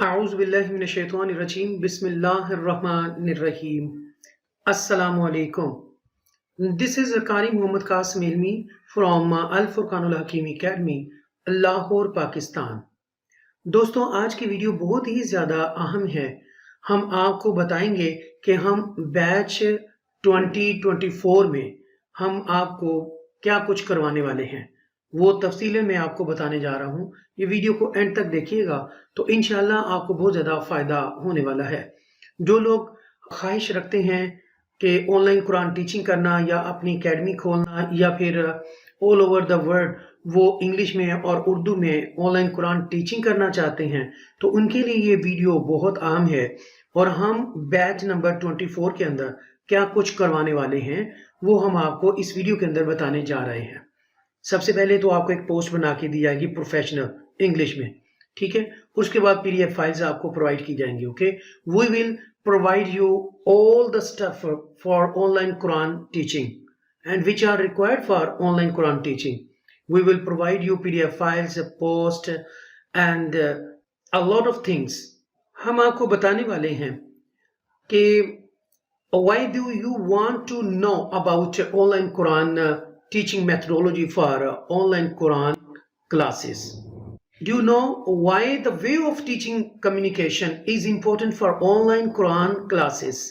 A'udhu billahi minash shaitanir rajeem. Bismillahir Rahmanir Rahim. Assalamu alaikum. This is Qari Muhammad Qasim Ilmi from Al-Furqan Ul Hakeem Academy, Lahore, Pakistan. दोस्तों आज की video बहुत ही ज़्यादा अहम है। हम आपको बताएंगे कि हम बैच 2024 में हम आपको क्या कुछ करवाने वाले हैं, वो तफसीलें मैं आपको बताने जा रहा हूँ। ये वीडियो को एंड तक देखिएगा तो इंशाल्लाह आपको बहुत ज़्यादा फ़ायदा होने वाला है। जो लोग ख्वाहिश रखते हैं कि ऑनलाइन कुरान टीचिंग करना या अपनी एकेडमी खोलना या फिर ऑल ओवर द वर्ल्ड वो इंग्लिश में और उर्दू में ऑनलाइन कुरान टीचिंग करना चाहते हैं, तो उनके लिए ये वीडियो बहुत अहम है। और हम बैच नंबर 24 के अंदर क्या कुछ करवाने वाले हैं वो हम आपको इस वीडियो के अंदर बताने जा रहे हैं। सबसे पहले तो आपको एक पोस्ट बना के दी जाएगी प्रोफेशनल इंग्लिश में, ठीक है। उसके बाद पीडीएफ फाइल्स आपको प्रोवाइड की जाएंगी। Okay, we will provide you all the stuff for online Quran teaching and which are required for online Quran teaching. We will provide you PDF files, a post and a lot of things. हम आपको बताने वाले हैं कि why do you want to know about online Quran teaching methodology for online Quran classes? Do you know why the way of teaching communication is important for online Quran classes?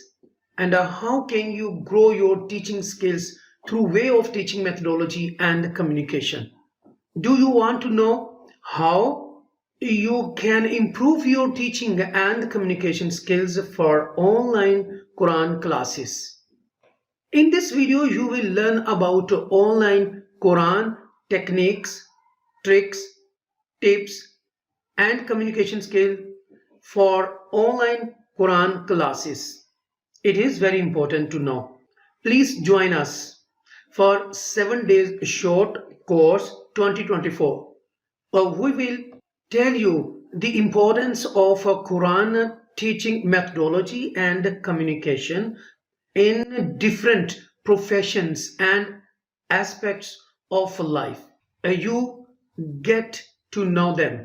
And how can you grow your teaching skills through way of teaching methodology and communication? Do you want to know how you can improve your teaching and communication skills for online Quran classes? In this video, you will learn about online Quran techniques, tricks, tips, and communication skill for online Quran classes. It is very important to know. Please join us for 7 days short course 2024. We will tell you the importance of Quran teaching methodology and communication in different professions and aspects of life. You get to know them.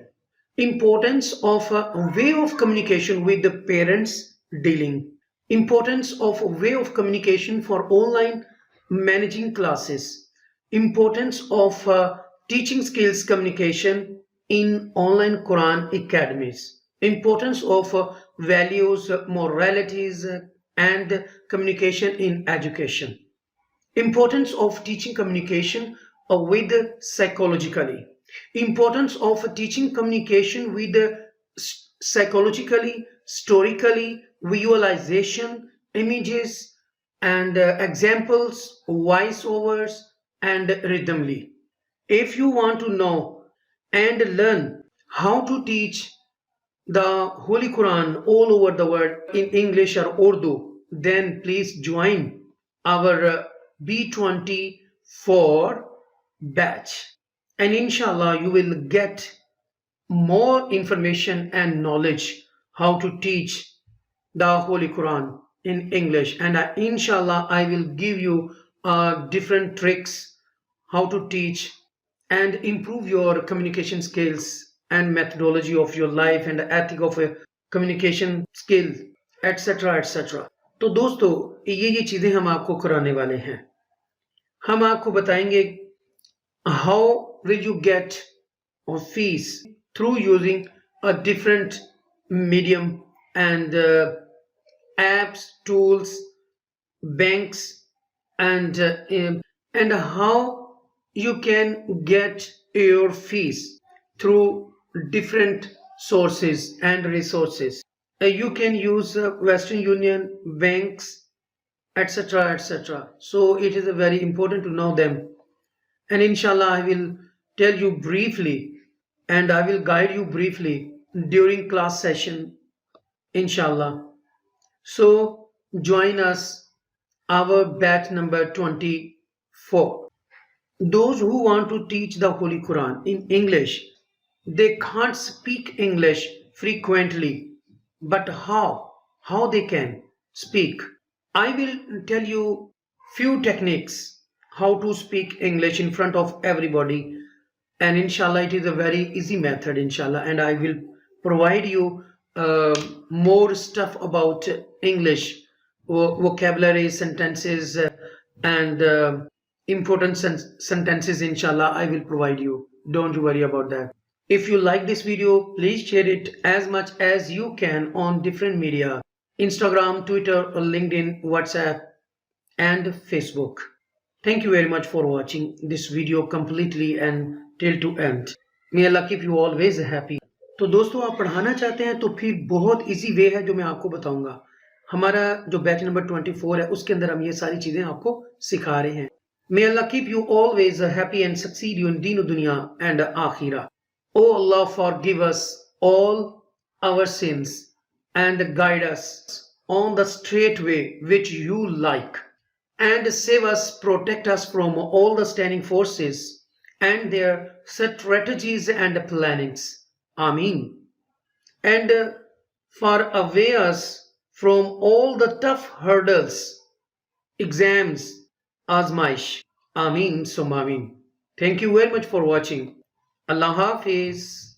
Importance of a way of communication with the parents dealing. Importance of a way of communication for online managing classes. Importance of teaching skills communication in online Quran academies. Importance of values, moralities and communication in education. Importance of teaching communication with psychologically. Importance of teaching communication with psychologically, storically, visualization, images and examples, voiceovers and rhythmly. If you want to know and learn how to teach the Holy Quran all over the world in English or Urdu, then please join our B24 batch, and inshallah you will get more information and knowledge how to teach the Holy Quran in English, and inshallah I will give you different tricks how to teach and improve your communication skills and methodology of your life and ethic of a communication skill, etc etc. तो दोस्तों ये चीजें हम आपको कराने वाले हैं। हम आपको बताएंगे how will you get a fees through using a different medium and apps, tools, banks, and how you can get your fees through different sources and resources. You can use Western Union, banks, etc etc. So it is very important to know them, and inshallah I will tell you briefly and I will guide you briefly during class session, inshallah. So join us, our batch number 24. Those who want to teach the Holy Quran in English, they can't speak English frequently, but how they can speak? I will tell you few techniques how to speak English in front of everybody, and inshallah it is a very easy method, inshallah, and I will provide you more stuff about English, vocabulary, sentences, and important sentences, inshallah, I will provide you. Don't you worry about that. If you like this video, please share it as much as you can on different media, Instagram, Twitter, LinkedIn, WhatsApp, and Facebook. Thank you very much for watching this video completely and till to end. May Allah keep you always happy. तो दोस्तों, आप पढ़ाना चाहते हैं तो फिर बहुत easy way है जो मैं आपको बताऊंगा. हमारा जो बैच नंबर 24 है उसके अंदर हम ये सारी चीजें आपको सिखा रहे हैं. May Allah keep you always happy and succeed you in deen dunya and akhirah. Oh Allah, forgive us all our sins and guide us on the straight way which you like, and save us, protect us from all the standing forces and their strategies and plannings. Ameen. And far away us from all the tough hurdles, exams, azmaish. Ameen summa ameen. Thank you very much for watching. Allah Hafiz.